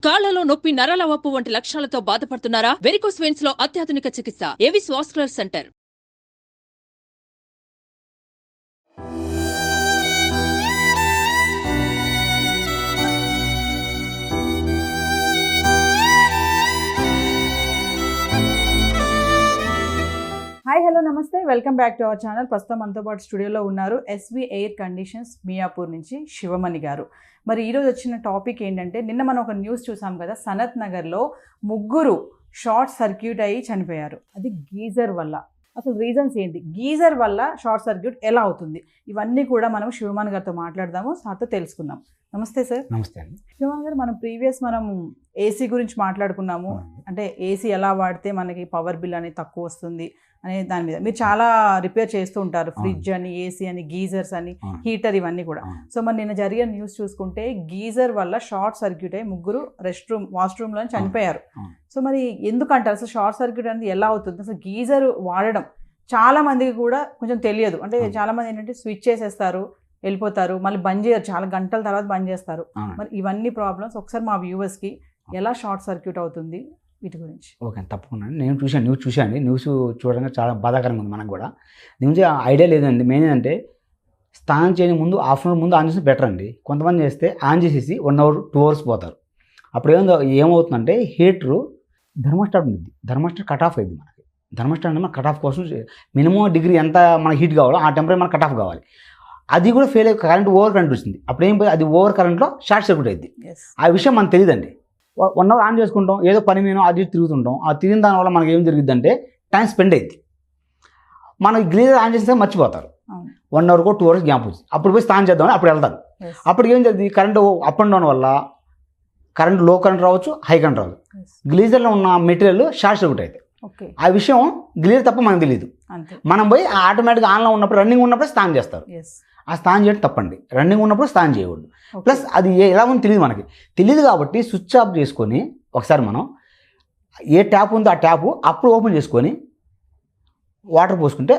కాళ్లలో నొప్పి, నరాల వాపు వంటి లక్షణాలతో బాధపడుతున్నారా? వెరికోస్ వెయిన్స్ లో అత్యాధునిక చికిత్స Avis vascular centre. Hi hello నమస్తే, welcome back to our channel. ప్రస్తుతం మనతో పాటు స్టూడియోలో ఉన్నారు ఎస్వి ఎయిర్ కండిషన్స్ మియాపూర్ నుంచి శివమణి గారు. మరి ఈరోజు వచ్చిన టాపిక్ ఏంటంటే, నిన్న మనం ఒక న్యూస్ చూసాం కదా, సనత్ నగర్లో ముగ్గురు షార్ట్ సర్క్యూట్ అయ్యి చనిపోయారు. అది గీజర్ వల్ల. అసలు రీజన్స్ ఏంటి, గీజర్ వల్ల షార్ట్ సర్క్యూట్ ఎలా అవుతుంది, ఇవన్నీ కూడా మనం శివమణి గారితో మాట్లాడదాము, సార్తో తెలుసుకుందాం. నమస్తే సార్. నమస్తే అండి. శివమణి గారు, మనం ఏసీ గురించి మాట్లాడుకున్నాము. అంటే ఏసీ ఎలా వాడితే మనకి పవర్ బిల్ అనేది తక్కువ వస్తుంది అనే దాని మీద మీరు చాలా రిపేర్ చేస్తూ ఉంటారు. ఫ్రిడ్జ్ అని, ఏసీ అని, గీజర్స్ అని, హీటర్, ఇవన్నీ కూడా. సో మరి నిన్న జరిగిన న్యూస్ చూసుకుంటే గీజర్ వల్ల షార్ట్ సర్క్యూట్ అయ్యి ముగ్గురు వాష్రూమ్లో చనిపోయారు. సో మరి ఎందుకంటారు అసలు షార్ట్ సర్క్యూట్ అనేది ఎలా అవుతుంది? అసలు గీజర్ వాడడం చాలా మందికి కూడా కొంచెం తెలియదు. అంటే చాలా మంది ఏంటంటే స్విచ్ చేసేస్తారు, వెళ్ళిపోతారు, మళ్ళీ బంద్ చేయరు, చాలా గంటల తర్వాత బంద్ చేస్తారు. మరి ఇవన్నీ ప్రాబ్లమ్స్ ఒకసారి మా వ్యూవర్స్కి ఎలా షార్ట్ సర్క్యూట్ అవుతుంది వీటి గురించి. ఓకే, తప్పకుండా. నేను న్యూస్ చూశాను. న్యూస్ చూడడానికి చాలా బాధాకరంగా ఉంది మనకు కూడా. న్యూస్ ఐడియా లేదండి. మెయిన్ ఏంటంటే స్నానం చేయని ముందు హాఫ్ అన్ అవర్ ముందు ఆన్ చేసి బెటర్ అండి. కొంతమంది చేస్తే ఆన్ చేసేసి 1 అవర్ 2 అవర్స్ పోతారు. అప్పుడు ఏమవుతుందంటే హీటరు థర్మోస్టాట్ ఉంది, థర్మోస్టాట్ కట్ ఆఫ్ అయింది. మనకి థర్మోస్టాట్ అంటే మన కట్ ఆఫ్ కోసం మినిమం డిగ్రీ ఎంత మనకి హీట్ కావాలో ఆ టెంపరేచర్ మనకు కట్ ఆఫ్ కావాలి. అది కూడా ఫెయిల్ అయ్యి కరెంట్ ఓవర్ కరెంట్ వచ్చింది. అప్పుడు ఏం పోయి అది ఓవర్ కరెంట్లో షార్ట్ సర్క్యూట్ అయింది. ఆ విషయం మనకు తెలియదండి. 1 అవర్ ఆన్ చేసుకుంటాం, ఏదో పని మీద అది తిరుగుతుంటాం. ఆ తిరిగిన దానివల్ల మనకి ఏం జరిగిద్దంటే టైం స్పెండ్ అయింది. మనకి గ్లీజర్ ఆన్ చేస్తే మర్చిపోతారు. 1 అవర్ 2 అవర్స్ గ్యాప్ వచ్చింది. అప్పుడు పోయి స్నానం చేద్దామని అప్పుడు వెళ్తారు. అప్పుడు ఏం జరిగింది, కరెంట్ అప్ అండ్ డౌన్ వల్ల కరెంట్ లో కరెంట్ రావచ్చు, హై కరెంట్ రావచ్చు. గ్లీజర్లో ఉన్న మెటీరియల్ షార్ట్ సర్క్యూట్ అయితే ఆ విషయం గ్లీజర్ తప్ప మనకు తెలియదు. మనం పోయి ఆటోమేటిక్గా ఆన్లో ఉన్నప్పుడు, రన్నింగ్ ఉన్నప్పుడు స్నానం చేస్తారు. ఆ స్నానం చేయడం తప్పండి. రన్నింగ్ ఉన్నప్పుడు స్నానం చేయకూడదు. ప్లస్ అది ఎలా ఉందో తెలియదు, మనకి తెలియదు. కాబట్టి స్విచ్ ఆఫ్ చేసుకొని ఒకసారి మనం ఏ ట్యాప్ ఉందో ఆ ట్యాప్ అప్పుడు ఓపెన్ చేసుకొని వాటర్ పోసుకుంటే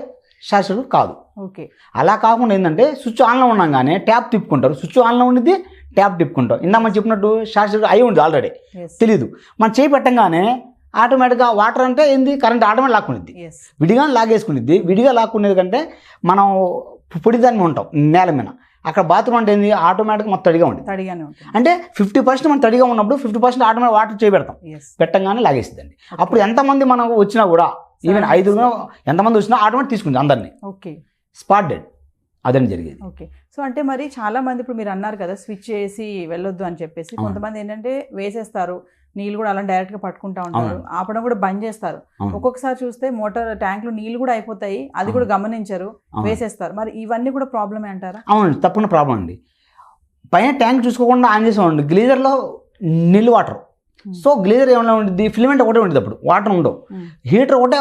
షార్ట్ సర్క్యూట్ కాదు. ఓకే, అలా కాకుండా ఏంటంటే స్విచ్ ఆన్లో ఉన్నాగానే ట్యాప్ తిప్పుకుంటారు, స్విచ్ ఆన్లో ఉండిద్ది, ట్యాప్ తిప్పుకుంటాం. ఇందా మనం చెప్పినట్టు షార్ట్ సర్క్యూట్ అయి ఉంది ఆల్రెడీ, తెలీదు. మనం చేయి పెట్టంగానే ఆటోమేటిక్గా వాటర్ అంటే ఏంది, కరెంట్ ఆటోమేటిక్ లాక్కునిద్ది, విడిగా లాగేసుకునిద్ది. విడిగా లాక్కునేది కంటే మనం పొడిదాన్ని ఉంటాం నేల మీద, అక్కడ బాత్రూమ్ అంటే ఏంది ఆటోమేటిక్గా మొత్తం తడిగానే ఉంటుంది. అంటే 50% మనం తడిగా ఉన్నప్పుడు 50% ఆటోమేటిక్ వాటర్ చేయబెడతాం, పెట్టంగానే లాగేసిద్దండి. అప్పుడు ఎంతమంది మనం వచ్చినా కూడా, ఈవెన్ 5 ఎంతమంది వచ్చినా ఆటోమేటిక్ తీసుకుంది అందరినీ. ఓకే, స్పాట్ డెడ్ అదని జరిగేది. ఓకే. సో అంటే మరి చాలా మంది ఇప్పుడు మీరు అన్నారు కదా స్విచ్ చేసి వెళ్ళొద్దు అని చెప్పేసి, కొంతమంది ఏంటంటే వేసేస్తారు, నీళ్ళు కూడా అలా డైరెక్ట్గా పట్టుకుంటా ఉంటారు, ఆపడం కూడా బంద్ చేస్తారు. ఒక్కొక్కసారి చూస్తే మోటార్ ట్యాంక్లో నీళ్ళు కూడా అయిపోతాయి, అది కూడా గమనించరు, వేసేస్తారు. మరి ఇవన్నీ కూడా ప్రాబ్లమే అంటారా? అవునండి, తప్పకుండా ప్రాబ్లం అండి. పైన ట్యాంక్ చూసుకోకుండా ఆన్ చేసామండి, గ్లీజర్లో నీళ్ళు వాటర్. సో గ్లీజర్ ఏమైనా ఉంటుంది, ఫిలమెంట్ ఒకటే ఉంటుంది, అప్పుడు వాటర్ ఉండవు. హీటర్ ఒకటే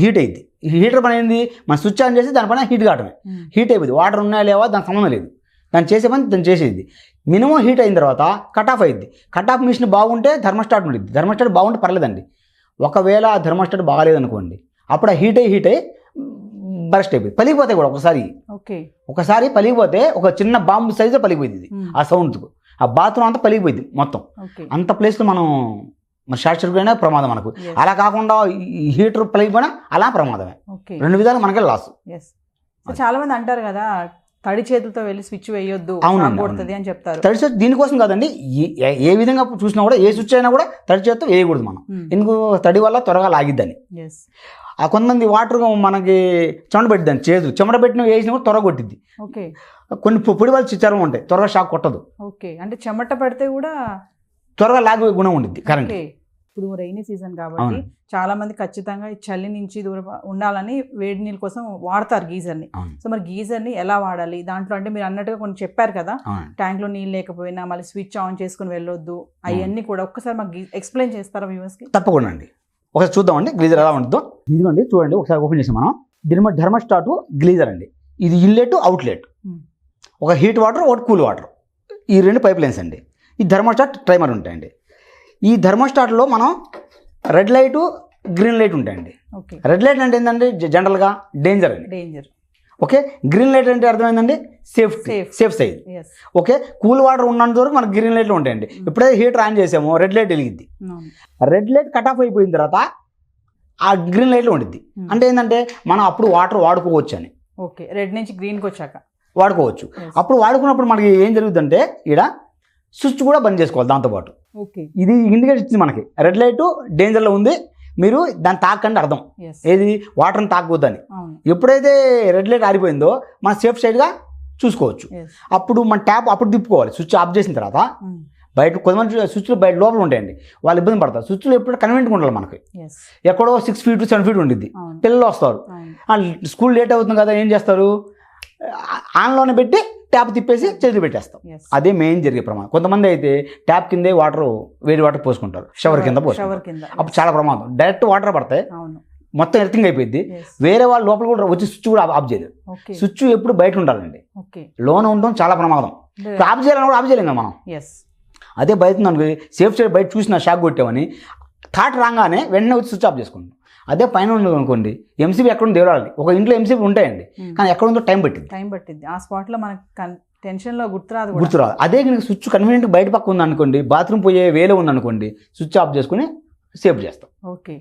హీట్ అయింది. హీటర్ పని ఏంది, మన స్విచ్ ఆన్ చేసి దానిపైన హీట్ కావటమే. హీట్ అయిపోయింది, వాటర్ ఉన్నాయా లేవా దానికి సంబంధం లేదు, దాన్ని చేసే పని దాన్ని చేసేది. మినిమం హీట్ అయిన తర్వాత కట్ ఆఫ్ అయింది. కట్ ఆఫ్ మిషన్ బాగుంటే థర్మోస్టాట్ ఉంటుంది, థర్మోస్టాట్ బాగుంటే పర్లేదండి. ఒకవేళ ఆ థర్మోస్టాట్ బాగాలేదనుకోండి, అప్పుడు ఆ హీట్ అయ్యి బరస్ట్ అయిపోయింది, పలిగిపోతాయి కూడా ఒకసారి పలిగిపోతే ఒక చిన్న బాంబు సైజు పలిగిపోయింది ఆ సౌండ్కు. ఆ బాత్రూమ్ అంతా పలిగిపోయింది మొత్తం. అంత ప్లేస్లో మనం షార్ట్ సర్క్యూట్ అయినా ప్రమాదం మనకు. అలా కాకుండా ఈ హీటర్ పలిగిపోయినా అలా ప్రమాదమే. 2 విధాలు మనకే లాస్. చాలా మంది అంటారు కదా తడి చేతులతో వెళ్ళి స్విచ్ వేయొద్దు అని చెప్తారు. తడి చేతి దీనికోసం కాదండి, ఏ విధంగా చూసినా కూడా, ఏ స్విచ్ అయినా కూడా తడి చేతితో వేయకూడదు మనం. ఎందుకు, తడి వల్ల త్వరగా లాగిద్దని. ఆ కొంతమంది వాటర్ మనకి చెమట పెట్టిద్దని, చెమట పెట్టిన వేసినా కూడా త్వరగా కొట్టిద్ది. కొన్ని పొడి వాళ్ళు చర్మం ఉంటాయి, త్వరగా షాక్ కొట్టదు. ఓకే, అంటే చెమట పడితే కూడా త్వరగా లాగే గుణం ఉండిద్ది కరెంట్. ఇప్పుడు రైనీ సీజన్ కాబట్టి చాలా మంది ఖచ్చితంగా ఈ చలి నుంచి దూరం ఉండాలని వేడి నీళ్ళ కోసం వాడతారు గీజర్ని. సో మరి గీజర్ని ఎలా వాడాలి దాంట్లో, అంటే మీరు అన్నట్టుగా కొన్ని చెప్పారు కదా, ట్యాంక్లో నీళ్ళు లేకపోయినా మళ్ళీ స్విచ్ ఆన్ చేసుకుని వెళ్ళొద్దు, అవన్నీ కూడా ఒక్కసారి మాకు ఎక్స్ప్లెయిన్ చేస్తారా వ్యూవర్స్కి? తప్పకుండా అండి, ఒకసారి చూద్దామండి గ్లీజర్ ఎలా ఉంటుందో. ఇదిగోండి చూడండి, ఒకసారి ఓపెన్ చేసి మనం థర్మోస్టాట్ గ్లీజర్ అండి. ఇది ఇన్లెట్ అవుట్లెట్, ఒక హీట్ వాటర్ ఒకటి కూల్ వాటర్, ఈ 2 పైప్ లైన్స్ అండి. ఈ థర్మోస్టాట్ టైమర్ ఉంటాయండి. ఈ థర్మోస్టాట్లో మనం రెడ్ లైటు గ్రీన్ లైట్ ఉంటాయండి. రెడ్ లైట్ అంటే ఏంటంటే జనరల్గా డేంజర్ అండి. ఓకే, గ్రీన్ లైట్ అంటే అర్థమైందండి safe side. Yes. Okay, cool water ఉన్నంత వరకు మనకు గ్రీన్ లైట్లు ఉంటాయండి. ఎప్పుడైతే హీటర్ ఆన్ చేసామో రెడ్ లైట్ వెలిగిద్ది. అవును. రెడ్ లైట్ కట్ ఆఫ్ అయిపోయిన తర్వాత ఆ గ్రీన్ లైట్లో ఉండిద్ది. అంటే ఏంటంటే మనం అప్పుడు వాటర్ వాడుకోవచ్చు అని. ఓకే, రెడ్ నుంచి గ్రీన్కి వచ్చాక వాడుకోవచ్చు. Yes. అప్పుడు వాడుకున్నప్పుడు మనకి ఏం జరుగుతుందంటే ఇక్కడ స్విచ్ కూడా బంద్ చేసుకోవాలి దాంతోపాటు. ఓకే. ఇది ఇండికేషన్ ఇచ్చింది మనకి, రెడ్ లైట్ డేంజర్లో ఉంది, మీరు దాన్ని తాకండి అర్థం. Yes. ఏది వాటర్ని తాకవద్దని. అవును. ఎప్పుడైతే రెడ్ లైట్ ఆరిపోయిందో మనం సేఫ్ సైడ్గా చూసుకోవచ్చు. Yes. అప్పుడు మన ట్యాప్ అప్పుడు తిప్పుకోవాలి. స్విచ్ ఆఫ్ చేసిన తర్వాత Mm. బయట కొంతమంది స్విచ్లు బయట లోపల ఉంటాయండి, వాళ్ళు ఇబ్బంది పడతారు. స్విచ్లు ఎప్పుడు కన్వీనియంట్గా ఉండాలి మనకి. Yes. ఎక్కడో 6 feet 7 feet ఉండిద్ది. అవును. పిల్లలు వస్తారు, అవును. స్కూల్ లేట్ అవుతుంది కదా, ఏం చేస్తారు, ఆన్లోనే పెట్టి ట్యాప్ తిప్పేసి చేతులు పెట్టేస్తాం. Yes. అదే మెయిన్ జరిగే ప్రమాదం. కొంతమంది అయితే ట్యాప్ కిందే వాటర్ వేడి వాటర్ పోసుకుంటారు, షవర్ కింద షవర్ పోసుకుంటారు. కింద. అప్పుడు చాలా ప్రమాదం. డైరెక్ట్ వాటర్ పడతాయి, అవును. మొత్తం ఎర్తింగ్ అయిపోయింది. Yes. వేరే వాళ్ళు లోపల కూడా వచ్చి స్విచ్ కూడా ఆఫ్ చేయలేదు. ఓకే. స్విచ్ ఎప్పుడు బయట ఉండాలండి, ఓకే. లోన ఉండడం చాలా ప్రమాదం. ఇప్పుడు ఆఫ్ చేయాలని కూడా ఆఫ్ చేయలేం కదా మనం. Yes. అదే బయట ఉందనుకో, సేఫ్ సైడ్ బయట చూసిన షాక్ కొట్టామని థాట్ రాగానే వెంటనే వచ్చి స్విచ్ ఆఫ్ చేసుకుంటాం. అదే పైన ఉంది అనుకోండి, ఎంసీబీ ఎక్కడ ఉంది దేవుడాలి. ఒక ఇంట్లో ఎంసీబీ ఉంటాయండి, కానీ ఎక్కడ ఉందో టైం పట్టింది. ఆ స్పాట్లో మనకి టెన్షన్లో గుర్తురాదు. అదే కనుక స్విచ్ కన్వీనియంట్ బయట పక్క ఉంది అనుకోండి, బాత్రూమ్ పోయే వేలో ఉంది అనుకోండి, స్విచ్ ఆఫ్ చేసుకుని సేఫ్ చేస్తాం. ఓకే.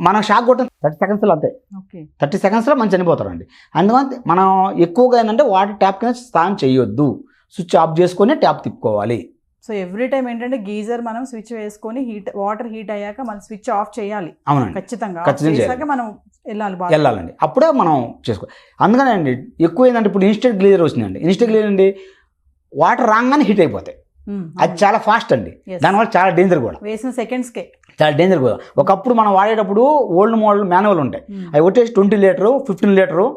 మనం షాక్ కొట్టిన 30 secondsలో అంతే. ఓకే. 30 secondsలో మనం చనిపోతారండి. అందువల్ల మనం ఎక్కువగా ఏంటంటే వాటర్ ట్యాప్ కింద స్నానం చేయొద్దు, స్విచ్ ఆఫ్ చేసుకొని ట్యాప్ తిప్పుకోవాలి. సో ఎవ్రీ టైం ఏంటంటే గీజర్ మనం స్విచ్ వేసుకొని వాటర్ హీట్ అయ్యాక మనం స్విచ్ ఆఫ్ చేయాలి. అవునండి, ఖచ్చితంగా చేయాలి. మనం వెళ్ళాలండి, అప్పుడే మనం చేసుకోవాలి. అందుకనే అండి ఎక్కువ ఏంటంటే ఇప్పుడు ఇన్స్టెంట్ గ్లీజర్ వచ్చిందండి. ఇన్స్టెంట్ గ్లీజర్ అండి వాటర్ రాగానే హీట్ అయిపోతాయి. అది చాలా ఫాస్ట్ అండి, దానివల్ల చాలా డేంజర్ కూడా. వేసిన సెకండ్స్కే చాలా డేంజర్ కూడా. ఒకప్పుడు మనం వాడేటప్పుడు ఓల్డ్ మోడల్ మాన్యువల్ ఉంటాయి, అవి వచ్చేసి 20 లీటరు 15 లీటరు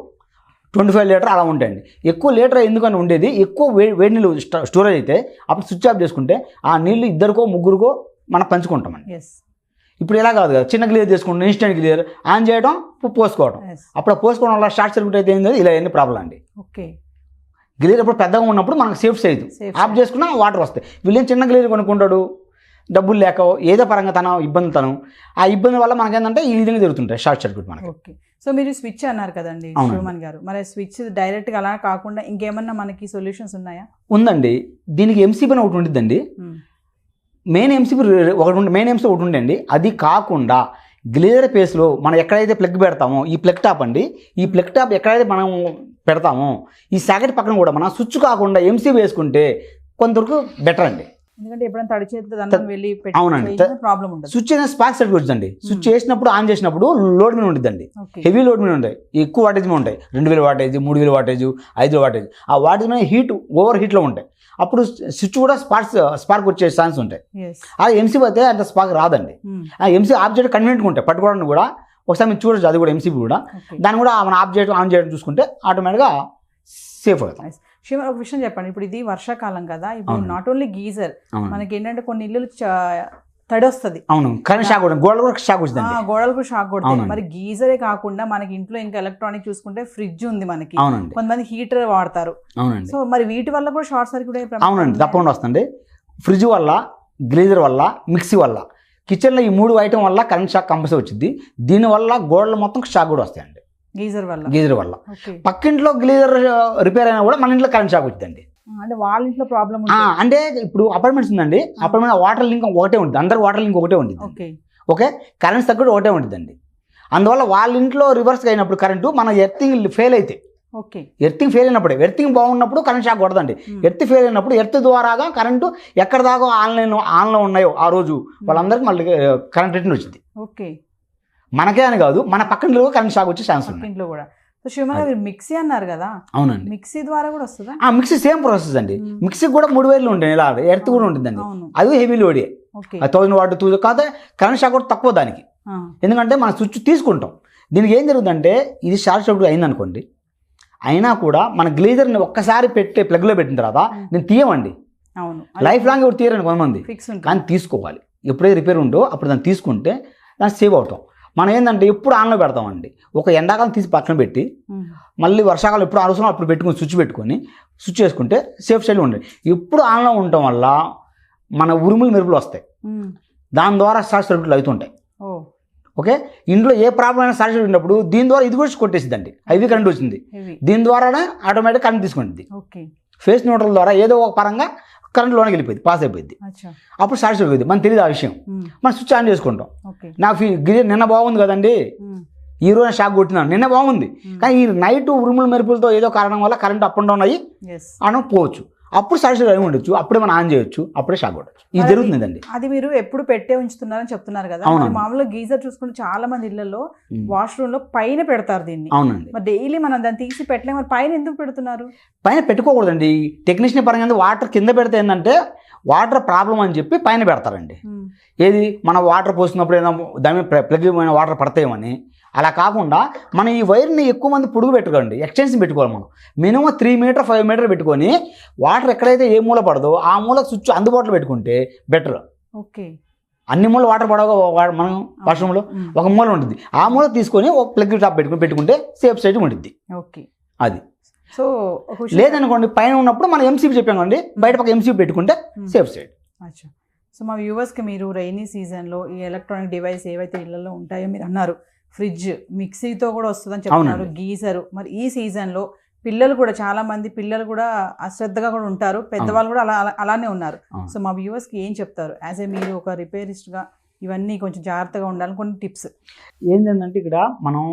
25 లీటర్ అలా ఉంటాయండి. ఎక్కువ లీటర్ ఎందుకని ఉండేది, ఎక్కువ వేడి నీళ్ళు స్టోరేజ్ అయితే అప్పుడు స్విచ్ ఆఫ్ చేసుకుంటే ఆ నీళ్ళు ఇద్దరికో ముగ్గురికో మనం పంచుకుంటామండి. ఇప్పుడు ఇలా కాదు కదా, చిన్న గ్లీజర్ చేసుకుంటాం, ఇన్స్టెంట్ గ్లీజర్ ఆన్ చేయడం పోసుకోవడం. అప్పుడు పోసుకోవడం వల్ల షార్ట్ సర్క్యూట్ అయితే ఏంది, ఇలా ఎన్ని ప్రాబ్లం అండి. ఓకే. గ్లీజర్ ఎప్పుడు పెద్దగా ఉన్నప్పుడు మనకు సేఫ్ సైజ్ ఆఫ్ చేసుకున్నా వాటర్ వస్తాయి. వీళ్ళేం చిన్న గ్లీజర్ కొనుక్కుంటాడు, డబ్బులు లేక ఏదో పరంగా తన ఇబ్బంది, ఆ ఇబ్బంది వల్ల మనకేంటంటే ఈ విధంగా జరుగుతుంటాయి షార్ట్ సర్క్యూట్ మనకి. ఓకే. సో మీరు స్విచ్ అన్నారు కదండి శివమన్ గారు, మరి స్విచ్ డైరెక్ట్గా అలా కాకుండా ఇంకేమన్నా మనకి సొల్యూషన్స్ ఉన్నాయా? ఉందండి, దీనికి ఎంసీబీ అని ఒకటి ఉండిద్దండి. మెయిన్ ఎంసీబీ ఒకటి ఉండండి. అది కాకుండా గ్లీజర్ పేస్లో మనం ఎక్కడైతే ప్లగ్ పెడతామో ఈ ప్లగ్ టాప్ అండి, ఈ ప్లగ్ టాప్ ఎక్కడైతే మనం పెడతామో ఈ సాకెట్ పక్కన కూడా మనం స్విచ్ కాకుండా ఎంసీబీ వేసుకుంటే కొంతవరకు బెటర్ అండి. ఎందుకంటే ఎప్పుడైనా తడి చేతితో వెళ్ళి అవునండి, ప్రాబ్లం ఉండదు. స్విచ్ అనేది స్పార్క్ సర్క్యూట్ వచ్చిందండి. స్విచ్ చేసినప్పుడు ఆన్ చేసినప్పుడు లోడ్ మీద ఉండిద్దండి, హెవీ లోడ్ మీద ఉంటాయి, ఎక్కువ వాటేజ్ మీద ఉంటాయి, 2000 వాటేజ్ 3000 వాటేజ్ 5000 వాటేజ్. ఆ వాటేజ్ మీద ఓవర్ హీట్లో ఉంటాయి. అప్పుడు స్విచ్ కూడా స్పార్క్ వచ్చే ఛాన్స్ ఉంటాయి. ఆ ఎంసీబీ అయితే అంత స్పార్క్ రాదండి. ఆ ఎంసీబీ ఆఫ్ చేయడం కన్వీనియంట్గా ఉంటాయి, పట్టుకోవడానికి కూడా ఒకసారి మీరు చూడొచ్చు, అది కూడా ఎంసీబీ కూడా. దాన్ని కూడా మనం ఆఫ్ చేయడం ఆన్ చేయడం చూసుకుంటే ఆటోమేటిక్గా సేఫ్ అవుతాం. శివ, ఒక విషయం చెప్పండి, ఇప్పుడు ఇది వర్షాకాలం కదా, ఇప్పుడు నాట్ ఓన్లీ గీజర్, మనకి ఏంటంటే కొన్ని ఇల్లు తడి వస్తుంది. అవును, కరెంట్ షాక్ కొడుతుంది, గోడలు కూడా షాక్ వచ్చింది, గోడలు కూడా షాక్ కొడుతుంది. మరి గీజరే కాకుండా మనకి ఇంట్లో ఇంకా ఎలక్ట్రానిక్ చూసుకుంటే ఫ్రిడ్జ్ ఉంది మనకి, కొంతమంది హీటర్ వాడతారు. అవునండి. సో మరి వీటి వల్ల కూడా షార్ట్ సర్క్యూట్ అవునండి, తప్పకుండా వస్తుంది. ఫ్రిడ్జ్ వల్ల, గ్లీజర్ వల్ల, మిక్సీ వల్ల, కిచెన్లో ఈ 3 ఐటమ్ వల్ల కరెంట్ షాక్ కంపల్సరీ వచ్చింది. దీనివల్ల గోడలు మొత్తం షాక్ కూడా వస్తాయండి గీజర్ వల్ల. పక్కింట్లో గ్లీజర్ రిపేర్ అయినా కూడా మన ఇంట్లో కరెంట్ షాక్ వచ్చిందండి. అంటే వాళ్ళ ఇంట్లో ప్రాబ్లం అంటే ఇప్పుడు అపార్ట్మెంట్స్ ఉందండి, అపార్ట్మెంట్ వాటర్ లింక్ ఒకటే ఉంటుంది, అందరికి వాటర్ లింక్ ఒకటే ఉంటుంది. ఓకే, కరెంట్ సర్క్యూట్ ఒకటే ఉంటుందండి. అందువల్ల వాళ్ళ ఇంట్లో రివర్స్గా అయినప్పుడు కరెంటు మన ఎర్తింగ్ ఫెయిల్ అయితే, ఎర్తింగ్ ఫెయిల్ అయినప్పుడే, ఎర్తింగ్ బాగున్నప్పుడు కరెంట్ షాక్ కొడదండి. ఎర్త్ ఫెయిల్ అయినప్పుడు ఎర్త్ ద్వారాగా కరెంటు ఎక్కడ దాకా ఆన్లో ఉన్నాయో ఆ రోజు వాళ్ళందరికీ మళ్ళీ కరెంట్ రిటర్న్ వచ్చింది. ఓకే, మనకే అని కాదు, మన పక్కన కరెంట్ షాక్ వచ్చే ఛాన్స్ ఉంది. ఇంట్లో కూడా. మిక్సీ అన్నారు కదా, అవునండి, మిక్సీ ద్వారా కూడా వస్తుందా? మిక్సీ సేమ్ ప్రాసెస్ అండి. మిక్సీ కూడా 3 వైర్లు ఉంటాయి, ఇలా ఎర్త్ కూడా ఉంటుందండి. అది హెవీ లోడే, 1000 వాట్ 2000 కాదు, కరెంట్ షాక్ కూడా తక్కువ దానికి. ఎందుకంటే మనం స్విచ్ తీసుకుంటాం. దీనికి ఏం జరుగుతుందంటే ఇది షార్ట్ సర్క్యూట్ అయిందనుకోండి, అయినా కూడా మన గ్లీజర్ని ఒక్కసారి ప్లగ్లో పెట్టిన తర్వాత నేను తీయమండి, లైఫ్ లాంగ్ ఎవరు తీయరని కొంతమంది, కానీ తీసుకోవాలి. ఎప్పుడైతే రిపేర్ ఉందో అప్పుడు దాన్ని తీసుకుంటే దాన్ని సేవ్ అవుతాం. మనం ఏంటంటే ఎప్పుడు ఆన్లో పెడతామండి, ఒక ఎండాకాలం తీసి పక్కన పెట్టి మళ్ళీ వర్షాకాలం ఎప్పుడు అవసరం అప్పుడు పెట్టుకుని స్విచ్ చేసుకుంటే సేఫ్ సైడ్ ఉండండి. ఎప్పుడు ఆన్లో ఉండటం వల్ల మన ఉరుములు మెరుపులు వస్తాయి, దాని ద్వారా షార్ట్ సర్క్యూట్లు అవుతుంటాయి. ఓకే, ఇంట్లో ఏ ప్రాబ్లం అయినా సార్ట్ సర్క్యూట్ ఉన్నప్పుడు దీని ద్వారా ఇది కూడా కొట్టేసిందండి, హైవీ కరెంట్ వచ్చింది, హెవీ. దీని ద్వారానే ఆటోమేటిక్ కరెంట్ తీసుకుంటుంది. ఓకే. ఫేస్ న్యూట్రల్ ద్వారా ఏదో ఒక పరంగా కరెంట్ లోనికి వెళ్ళిపోయింది, పాస్ అయిపోయింది. అచ్చా. అప్పుడు షార్ట్ సర్క్యూట్ అవుతుంది, మనకు తెలియదు ఆ విషయం. మనం స్విచ్ ఆన్ చేసుకుంటాం. ఓకే. నాకు నిన్న బాగుంది కదండి, ఈ రోజు షాక్ కొట్టినాను, నిన్న బాగుంది, కానీ ఈ నైట్ ఉరుముల మెరుపులతో ఏదో కారణం వల్ల కరెంట్ అప్ అండ్ డౌన్ అయ్యి ఆన్ పోవచ్చు. అప్పుడు షార్ట్ సర్క్యూట్ అయి ఉండొచ్చు, అప్పుడే మనం ఆన్ చేయొచ్చు, అప్పుడే షాక్ కొట్టచ్చు. ఇది జరుగుతుందండి. అది మీరు ఎప్పుడు పెట్టే ఉంచుతున్నారని చెప్తున్నారు కదా. మామూలుగా గీజర్ చూసుకుంటే చాలా మంది ఇళ్లలో వాష్రూమ్ లో పైన పెడతారు దీన్ని. అవునండి. మరి డైలీ మనం దాన్ని తీసి పెట్టలేము, మరి పైన ఎందుకు పెడుతున్నారు? పైన పెట్టుకోకూడదండి, టెక్నీషియన్ పరంగా వాటర్ కింద పెడితే ఏంటంటే వాటర్ ప్రాబ్లం అని చెప్పి పైన పెడతారండి. ఏది మన వాటర్ పోసినప్పుడు ఏదైనా దాని ప్లగ్ వాటర్ పడతాయేమని. అలా కాకుండా మనం ఈ వైర్ని ఎక్కువ మంది పొడుగు పెట్టుకోండి, ఎక్స్టెన్షన్ పెట్టుకోవాలి. మనం మినిమం 3 మీటర్ 5 మీటర్ పెట్టుకొని వాటర్ ఎక్కడైతే ఏ మూల పడదో ఆ మూల స్విచ్ అందుబాటులో పెట్టుకుంటే బెటర్. ఓకే. అన్ని మూల వాటర్ పడవ మనం వాష్రూమ్లో ఒక మూల ఉంటుంది, ఆ మూల తీసుకొని ఒక ప్లగ్ టాప్ పెట్టుకుంటే సేఫ్ సైడ్ ఉంటుంది. ఓకే. అది సో లేదనుకోండి, పైన ఉన్నప్పుడు మనం ఎంసీబీ చెప్పామండి, బయట పక్క ఎంసీబీ పెట్టుకుంటే సేఫ్ సైడ్. అచ్చా. సో మా వ్యూవర్స్కి మీరు రైనీ సీజన్లో ఈ ఎలక్ట్రానిక్ డివైస్ ఏవైతే ఇళ్లలో ఉంటాయో, మీరు అన్నారు ఫ్రిడ్జ్ మిక్సీతో కూడా వస్తుందని చెప్తున్నారు, గీజరు. మరి ఈ సీజన్లో పిల్లలు కూడా చాలా మంది పిల్లలు కూడా అశ్రద్ధగా కూడా ఉంటారు, పెద్దవాళ్ళు కూడా అలానే ఉన్నారు. సో మా వ్యూవర్స్కి ఏం చెప్తారు యాజ్ ఏ మీరు ఒక రిపేరిస్ట్గా? ఇవన్నీ కొంచెం జాగ్రత్తగా ఉండాలని కొన్ని టిప్స్ ఏంటంటే, ఇక్కడ మనం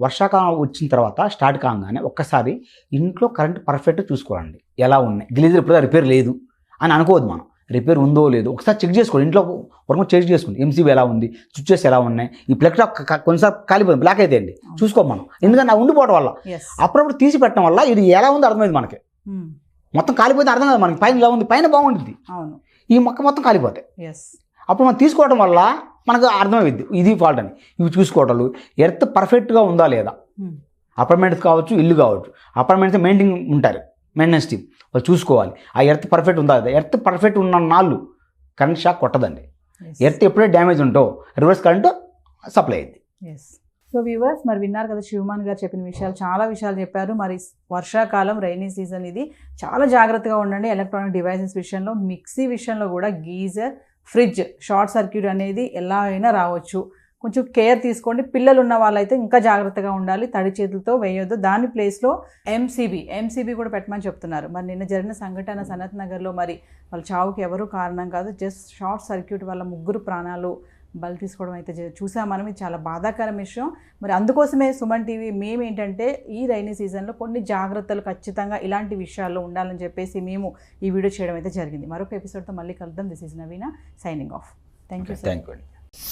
వర్షాకాలం వచ్చిన తర్వాత స్టార్ట్ కాగానే ఒక్కసారి ఇంట్లో కరెంట్ పర్ఫెక్ట్గా చూసుకోవాలండి. ఎలా ఉన్నాయి, గ్లీజర్ ఇప్పుడు రిపేర్ లేదు అని అనుకోవద్దు. మనం రిపేర్ ఉందో లేదో ఒకసారి చెక్ చేసుకోండి, ఇంట్లో వరకు చెక్ చేసుకోండి. ఎంసీబీ ఎలా ఉంది, స్విచ్చెస్ ఎలా ఉన్నాయి, ఈ ప్లగ్ టాప్ కొన్నిసార్లు కాలిపోయింది, బ్లాక్ అయితే అండి చూసుకోం మనం, ఎందుకంటే ఆ ఉండిపోవడం వల్ల. అప్పుడప్పుడు తీసి పెట్టడం వల్ల ఇది ఎలా ఉందో అర్థమైంది మనకి. మొత్తం కాలిపోతే అర్థం కాదు మనకి, పైన ఎలా ఉంది, పైన బాగుంటుంది, ఈ మొక్క మొత్తం కాలిపోతాయి. అప్పుడు మనం తీసుకోవడం వల్ల మనకు అర్థమైంది ఇది ఫాల్ట్ అని. ఇవి చూసుకోవటాలు, ఎర్త్ పర్ఫెక్ట్గా ఉందా లేదా, అపార్ట్మెంట్స్ కావచ్చు, ఇల్లు కావచ్చు, అపార్ట్మెంట్స్ మెయింటెనెన్స్ టీమ్ వాళ్ళు చూసుకోవాలి. ఆ ఎర్త్ పర్ఫెక్ట్ ఉందా లేదా. ఎర్త్ పర్ఫెక్ట్ ఉన్న నాళ్ళు కరెంట్ షాక్ కొట్టదండి. ఎర్త్ ఎప్పుడైతే డ్యామేజ్ ఉంటో రివర్స్ కరెంట్ సప్లై అయింది. సో వ్యూవర్స్, మరి విన్నారు కదా శివమాన్ గారు చెప్పిన విషయాలు, చాలా విషయాలు చెప్పారు. మరి వర్షాకాలం రైనీ సీజన్ ఇది, చాలా జాగ్రత్తగా ఉండండి ఎలక్ట్రానిక్ డివైసెస్ విషయంలో. మిక్సీ విషయంలో కూడా గీజర్, ఫ్రిడ్జ్ షార్ట్ సర్క్యూట్ అనేది ఎలా అయినా రావచ్చు, కొంచెం కేర్ తీసుకోండి. పిల్లలు ఉన్న వాళ్ళైతే ఇంకా జాగ్రత్తగా ఉండాలి, తడి చేతులతో వేయొద్దు. దాని ప్లేస్లో ఎంసీబీ కూడా పెట్టమని చెప్తున్నారు. మరి నిన్న జరిగిన సంఘటన సనత్ నగర్లో మరి వాళ్ళ చావుకి ఎవరు కారణం కాదు, జస్ట్ షార్ట్ సర్క్యూట్ వల్ల 3 ప్రాణాలు బలి తీసుకోవడం అయితే చూసాం మనం. ఇది చాలా బాధాకరం విషయం. మరి అందుకోసమే సుమన్ టీవీ మేము ఏంటంటే ఈ రైనీ సీజన్లో కొన్ని జాగ్రత్తలు ఖచ్చితంగా ఇలాంటి విషయాల్లో ఉండాలని చెప్పేసి మేము ఈ వీడియో చేయడం అయితే జరిగింది. మరొక ఎపిసోడ్తో మళ్ళీ కలుద్దాం. This is Naveena signing off. Thank you.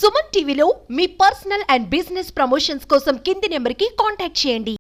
Suman టీవీలో మీ పర్సనల్ అండ్ బిజినెస్ ప్రమోషన్స్ కోసం కింది నెంబర్కి కాంటాక్ట్ చేయండి.